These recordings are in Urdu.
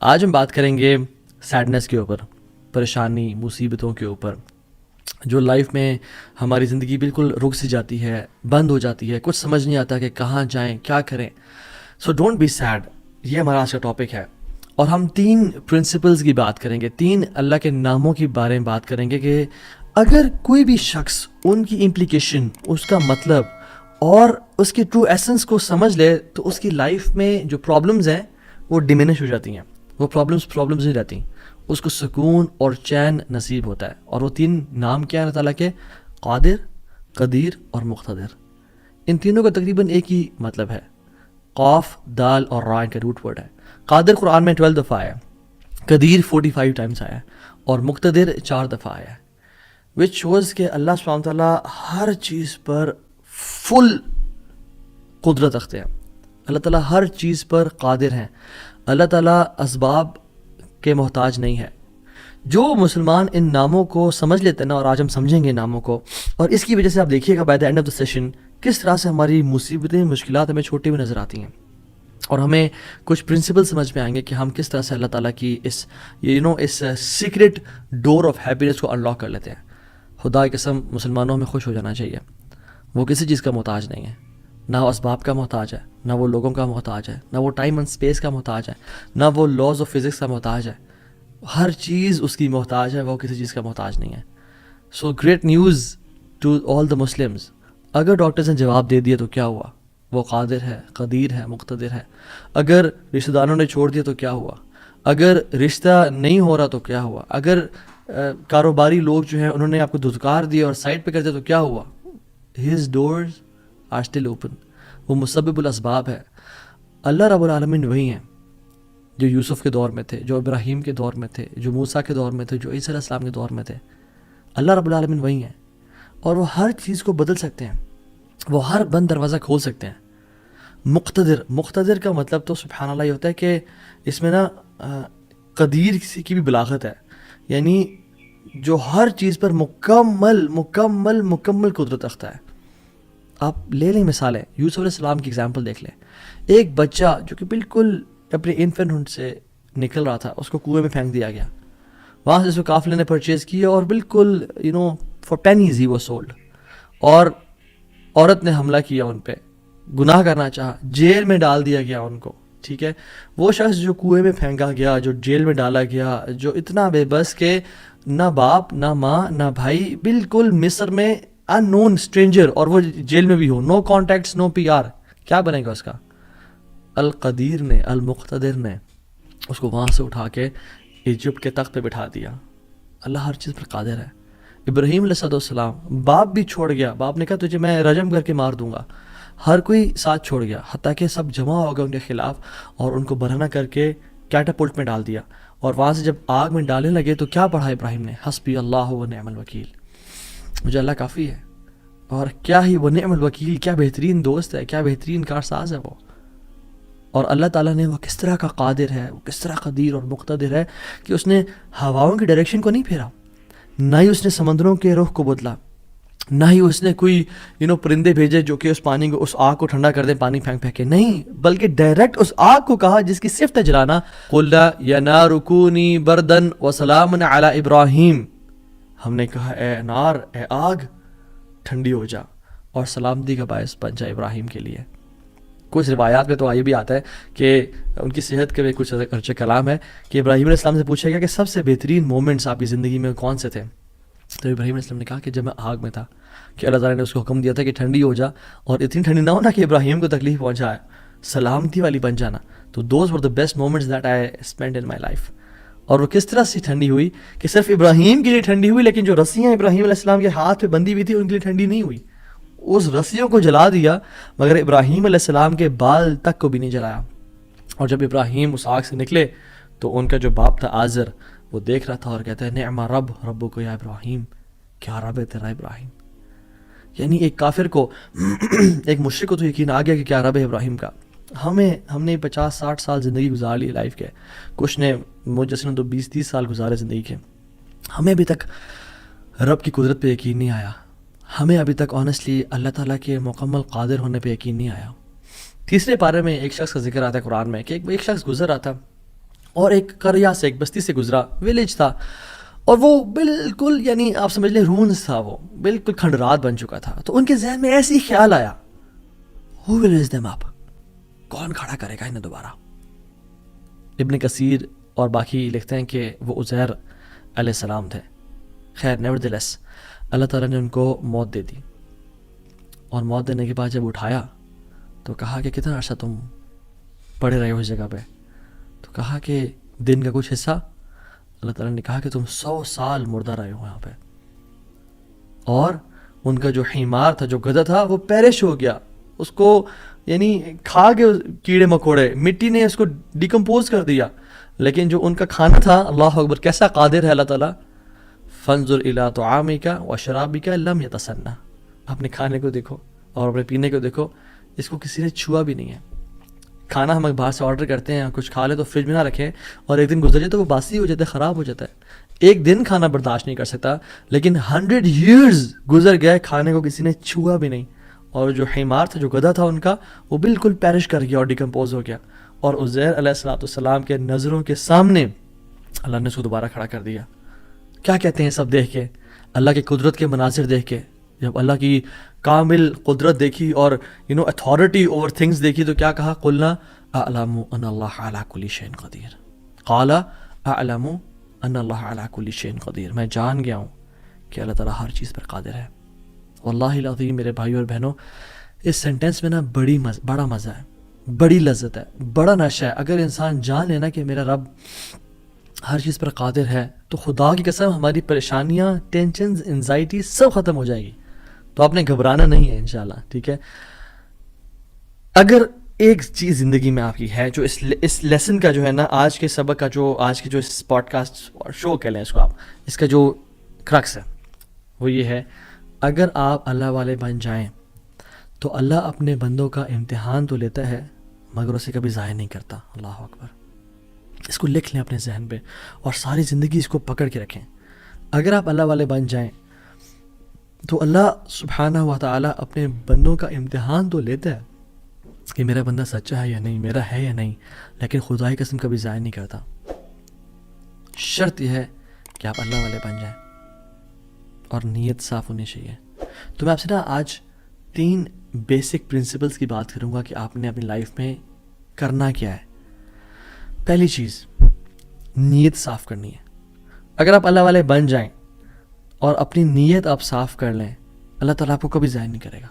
آج ہم بات کریں گے سیڈنس کے اوپر، پریشانی، مصیبتوں کے اوپر، جو لائف میں ہماری زندگی بالکل رک سی جاتی ہے، بند ہو جاتی ہے، کچھ سمجھ نہیں آتا کہ کہاں جائیں، کیا کریں. سو ڈونٹ بی سیڈ، یہ ہمارا آج کا ٹاپک ہے. اور ہم 3 پرنسپلز کی بات کریں گے، 3 اللہ کے ناموں کے بارے میں بات کریں گے کہ اگر کوئی بھی شخص ان کی امپلیکیشن، اس کا مطلب اور اس کی ٹرو ایسنس کو سمجھ لے تو اس کی لائف میں جو پرابلمز ہیں وہ ڈیمینش ہو جاتی ہیں. وہ پرابلمز نہیں رہتی، اس کو سکون اور چین نصیب ہوتا ہے. اور وہ 3 نام کیا ہے اللہ تعالیٰ کے؟ قادر، قدیر اور مقتدر. ان تینوں کا تقریباً ایک ہی مطلب ہے. قاف، دال اور را کا روٹ ورڈ ہے. قادر قرآن میں 12 دفعہ آیا ہے، قدیر 45 ٹائمز آیا ہے اور مقتدر 4 دفعہ آیا ہے. وچ شوز کہ اللہ سبحانہ تعالیٰ ہر چیز پر فل قدرت رکھتے ہیں. اللہ تعالیٰ ہر چیز پر قادر ہیں. اللہ تعالیٰ اسباب کے محتاج نہیں ہے. جو مسلمان ان ناموں کو سمجھ لیتے ہیں نا، اور آج ہم سمجھیں گے ناموں کو، اور اس کی وجہ سے آپ دیکھیے گا by the end of the session کس طرح سے ہماری مصیبتیں، مشکلات ہمیں چھوٹی ہوئی نظر آتی ہیں، اور ہمیں کچھ پرنسپل سمجھ میں آئیں گے کہ ہم کس طرح سے اللہ تعالیٰ کی اس سیکرٹ ڈور آف ہیپینس کو انلاک کر لیتے ہیں. خدا کی قسم مسلمانوں میں خوش ہو جانا چاہیے. وہ کسی چیز کا محتاج نہیں ہے، نہ وہ اسباب کا محتاج ہے، نہ وہ لوگوں کا محتاج ہے، نہ وہ ٹائم اینڈ اسپیس کا محتاج ہے، نہ وہ لاز آف فزکس کا محتاج ہے. ہر چیز اس کی محتاج ہے، وہ کسی چیز کا محتاج نہیں ہے. So great news to all the Muslims. اگر ڈاکٹرز نے جواب دے دیا تو کیا ہوا؟ وہ قادر ہے، قدیر ہے، مقتدر ہے. اگر رشتہ داروں نے چھوڑ دیا تو کیا ہوا؟ اگر رشتہ نہیں ہو رہا تو کیا ہوا؟ اگر کاروباری لوگ جو ہیں انہوں نے آپ کو دھتکار دیا اور سائڈ پہ کر دیا تو کیا ہوا؟ His doors are still open. وہ مسبب الاسباب ہے. اللہ رب العالمین وہی ہیں جو یوسف کے دور میں تھے، جو ابراہیم کے دور میں تھے، جو موسیٰ کے دور میں تھے، جو عیسیٰ علیہ السلام کے دور میں تھے. اللہ رب العالمین وہی ہیں، اور وہ ہر چیز کو بدل سکتے ہیں، وہ ہر بند دروازہ کھول سکتے ہیں. مقتدر کا مطلب تو سبحان اللہ یہ ہوتا ہے کہ اس میں نا قدیر کی بھی بلاغت ہے، یعنی جو ہر چیز پر مکمل قدرت رکھتا ہے. آپ لے لیں مثالیں، یوسف علیہ السلام کی ایگزامپل دیکھ لیں. ایک بچہ جو کہ بالکل اپنے انفینٹ سے نکل رہا تھا، اس کو کنویں میں پھینک دیا گیا. وہاں سے اس کو قافلے نے پرچیز کیا اور بالکل for pennies he was sold. اور عورت نے حملہ کیا ان پہ، گناہ کرنا چاہا، جیل میں ڈال دیا گیا ان کو. ٹھیک ہے، وہ شخص جو کنویں میں پھینکا گیا، جو جیل میں ڈالا گیا، جو اتنا بے بس کہ نہ باپ، نہ ماں، نہ بھائی، بالکل مصر میں ان نون اسٹرینجر، اور وہ جیل میں بھی ہو، نو کانٹیکٹس، نو پی آر، کیا بنے گا اس کا؟ القدیر نے، المقتدر نے اس کو وہاں سے اٹھا کے ایجپٹ کے تخت پہ بٹھا دیا. اللہ ہر چیز پر قادر ہے. ابراہیم علیہ السلام، باپ بھی چھوڑ گیا، باپ نے کہا تجھے میں رجم کر کے مار دوں گا. ہر کوئی ساتھ چھوڑ گیا، حتیٰ کہ سب جمع ہو گئے ان کے خلاف، اور ان کو برہنہ کر کے کیٹاپلٹ میں ڈال دیا. اور وہاں سے جب آگ میں ڈالنے لگے تو کیا پڑھا ابراہیم نے؟ حسبی اللہ و نعم الوکیل، مجھے اللہ کافی ہے. اور کیا ہی وہ نعم الوکیل، کیا بہترین دوست ہے، کیا بہترین کارساز ہے وہ. اور اللہ تعالیٰ نے وہ کس طرح کا قادر ہے، وہ کس طرح قدیر اور مقتدر ہے کہ اس نے ہواؤں کی ڈائریکشن کو نہیں پھیرا، نہ ہی اس نے سمندروں کے رخ کو بدلا، نہ ہی اس نے کوئی پرندے بھیجے جو کہ اس پانی کو، اس آگ کو ٹھنڈا کر دیں پانی پھینک پھینک کے، نہیں، بلکہ ڈائریکٹ اس آگ کو کہا جس کی صفت ہے جلانا، قُلْ يَا نَارُ كُونِي بَرْدًا وَسَلَامًا عَلَىٰ إِبْرَاهِيمَ. ہم نے کہا اے نار، اے آگ، ٹھنڈی ہو جا اور سلامتی کا باعث بن جا ابراہیم کے لیے. کچھ روایات میں تو یہ بھی آتا ہے کہ ان کی صحت کے بھی کچھ ارچہ کلام ہے کہ ابراہیم علیہ السلام سے پوچھا گیا کہ سب سے بہترین مومنٹس آپ کی زندگی میں کون سے تھے؟ تو ابراہیم علیہ السلام نے کہا کہ جب میں آگ میں تھا، کہ اللہ تعالیٰ نے اس کو حکم دیا تھا کہ ٹھنڈی ہو جا، اور اتنی ٹھنڈی نہ ہونا کہ ابراہیم کو تکلیف پہنچائے، سلامتی والی بن جانا. تو those were the best moments that I spend in my life. اور وہ کس طرح سے ٹھنڈی ہوئی کہ صرف ابراہیم کے لیے ٹھنڈی ہوئی، لیکن جو رسیاں ابراہیم علیہ السلام کے ہاتھ پہ بندھی ہوئی تھی ان کے لیے ٹھنڈی نہیں ہوئی. اس رسیوں کو جلا دیا مگر ابراہیم علیہ السلام کے بال تک کو بھی نہیں جلایا. اور جب ابراہیم اس آگ سے نکلے تو ان کا جو باپ تھا آزر، وہ دیکھ رہا تھا اور کہتا ہے نعم رب کو یا ابراہیم، کیا رب ہے تیرا ابراہیم. یعنی ایک کافر کو ایک مشرک کو تو یقین آ گیا کہ کیا رب ہے ابراہیم کا. ہم نے 50-60 سال زندگی گزار لی لائف کے، کچھ نے مجھ جیسے نے تو 20-30 سال گزارے زندگی کے. ہمیں ابھی تک رب کی قدرت پہ یقین نہیں آیا، ہمیں ابھی تک آنیسٹلی اللہ تعالیٰ کے مکمل قادر ہونے پہ یقین نہیں آیا. تیسرے پارے میں ایک شخص کا ذکر آتا ہے قرآن میں کہ ایک شخص گزر رہا تھا اور ایک قریہ سے ایک بستی سے گزرا, ویلیج تھا, اور وہ بالکل یعنی آپ سمجھ لیں رونز تھا, وہ بالکل کھنڈرات بن چکا تھا. تو ان کے ذہن میں ایسے ہی خیال آیا, who will raise them up, کون کھڑا کرے گا انہیں دوبارہ. ابن کثیر اور باقی لکھتے ہیں کہ وہ عزیر علیہ السلام تھے. خیر نیورتھلیس اللہ تعالیٰ نے ان کو موت دے دی, اور موت دینے کے بعد جب اٹھایا تو کہا کہ کتنا عرصہ تم پڑے رہے ہو اس جگہ پہ؟ تو کہا کہ دن کا کچھ حصہ. اللہ تعالیٰ نے کہا کہ تم 100 سال مردہ رہے ہو یہاں پہ. اور ان کا جو حمار تھا, جو گدھا تھا, وہ پیرش ہو گیا, اس کو یعنی کھا کے کیڑے مکوڑے, مٹی نے اس کو ڈیکمپوز کر دیا. لیکن جو ان کا کھانا تھا, اللہ اکبر کیسا قادر ہے اللہ تعالیٰ. فانظر الی طعامک وشرابک لم یتسنہ, اپنے کھانے کو دیکھو اور اپنے پینے کو دیکھو, اس کو کسی نے چھوا بھی نہیں ہے. کھانا ہم باہر سے آرڈر کرتے ہیں, کچھ کھا لے تو فریج میں نہ رکھیں, اور ایک دن گزر جائے تو وہ باسی ہو جاتا ہے, خراب ہو جاتا ہے. ایک دن کھانا برداشت نہیں کر سکتا, لیکن 100 years گزر گئے, کھانے کو کسی نے چھوا بھی نہیں. اور جو حمار تھا, جو گدھا تھا ان کا, وہ بالکل پیرش کر گیا اور ڈیکمپوز ہو گیا. اور عزیر علیہ السلام کے نظروں کے سامنے اللہ نے اس کو دوبارہ کھڑا کر دیا. کیا کہتے ہیں سب دیکھ کے, اللہ کی قدرت کے مناظر دیکھ کے, جب اللہ کی کامل قدرت دیکھی اور اتھارٹی اوور تھنگس دیکھی, تو کیا کہا؟ قلنا اعلم ان اللہ علی کل شیء قدیر. قال اعلم ان اللہ علی کل شیء قدیر, میں جان گیا ہوں کہ اللہ تعالیٰ ہر چیز پر قادر ہے. واللہ العظیم میرے بھائیو اور بہنوں, اس سینٹنس میں نا بڑا مزہ ہے, بڑی لذت ہے, بڑا نشہ ہے. اگر انسان جان لینا کہ میرا رب ہر چیز پر قادر ہے, تو خدا کی قسم ہماری پریشانیاں, ٹینشنز, انزائٹی سب ختم ہو جائے گی. تو آپ نے گھبرانا نہیں ہے انشاءاللہ, ٹھیک ہے. اگر ایک چیز زندگی میں آپ کی ہے جو اس لیسن کا جو ہے نا, آج کے سبق کا جو, آج کے جو اس پوڈ کاسٹ شو کہہ لیں اس کو آپ, اس کا جو کرکس ہے وہ یہ ہے, اگر آپ اللہ والے بن جائیں تو اللہ اپنے بندوں کا امتحان تو لیتا ہے مگر اسے کبھی ضائع نہیں کرتا. اللہ اکبر, اس کو لکھ لیں اپنے ذہن پہ اور ساری زندگی اس کو پکڑ کے رکھیں. اگر آپ اللہ والے بن جائیں تو اللہ سبحانہ و تعالیٰ اپنے بندوں کا امتحان تو لیتا ہے کہ میرا بندہ سچا ہے یا نہیں, میرا ہے یا نہیں, لیکن خدا کی قسم کبھی ضائع نہیں کرتا. شرط یہ ہے کہ آپ اللہ والے بن جائیں اور نیت صاف ہونی چاہیے. تو میں آپ سے نا آج 3 بیسک پرنسپلز کی بات کروں گا کہ آپ نے اپنی لائف میں کرنا کیا ہے. پہلی چیز, نیت صاف کرنی ہے. اگر آپ اللہ والے بن جائیں اور اپنی نیت آپ صاف کر لیں, اللہ تعالیٰ آپ کو کبھی ضائع نہیں کرے گا.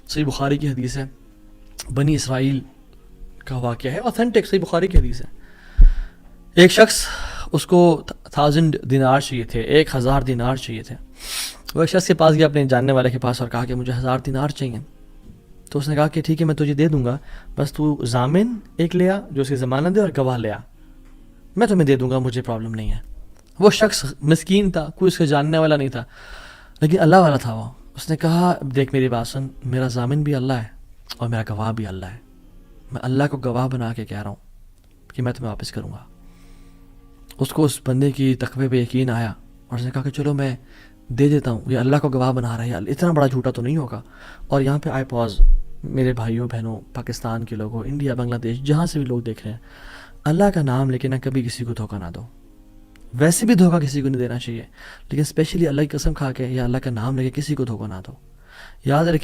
صحیح بخاری کی حدیث ہے, بنی اسرائیل کا واقعہ ہے, اوتھینٹک صحیح بخاری کی حدیث ہے. ایک شخص, اس کو 1000 دینار چاہیے تھے, 1000 دینار چاہیے تھے. وہ ایک شخص کے پاس گیا, اپنے جاننے والے کے پاس, اور کہا کہ مجھے 1000 دینار چاہیے. تو اس نے کہا کہ ٹھیک ہے میں تجھے دے دوں گا, بس تو ضامن ایک لے آ جو اس کی ضمانت دے, اور گواہ لے آ, میں تمہیں دے دوں گا, مجھے پرابلم نہیں ہے. وہ شخص مسکین تھا, کوئی اس کے جاننے والا نہیں تھا, لیکن اللہ والا تھا وہ. اس نے کہا دیکھ میری بات سن, میرا ضامن بھی اللہ ہے اور میرا گواہ بھی اللہ ہے, میں اللہ کو گواہ بنا کے کہہ رہا ہوں کہ میں تمہیں واپس کروں گا. اس کو اس بندے کی تقوی پہ یقین آیا, اور اس نے کہا کہ چلو میں دے دیتا ہوں, یہ اللہ کو گواہ بنا رہا ہے, اتنا بڑا جھوٹا تو نہیں ہوگا. اور یہاں پہ آئی پاز, میرے بھائیوں بہنوں, پاکستان کے لوگوں, انڈیا, بنگلہ دیش, جہاں سے بھی لوگ دیکھ رہے ہیں, اللہ کا نام لے کے نہ کبھی کسی کو دھوکہ نہ دو. ویسے بھی دھوکہ کسی کو نہیں دینا چاہیے, لیکن اسپیشلی اللہ کی قسم کھا کے یا اللہ کا نام لے کے کسی کو دھوکہ نہ دو. یاد رکھیں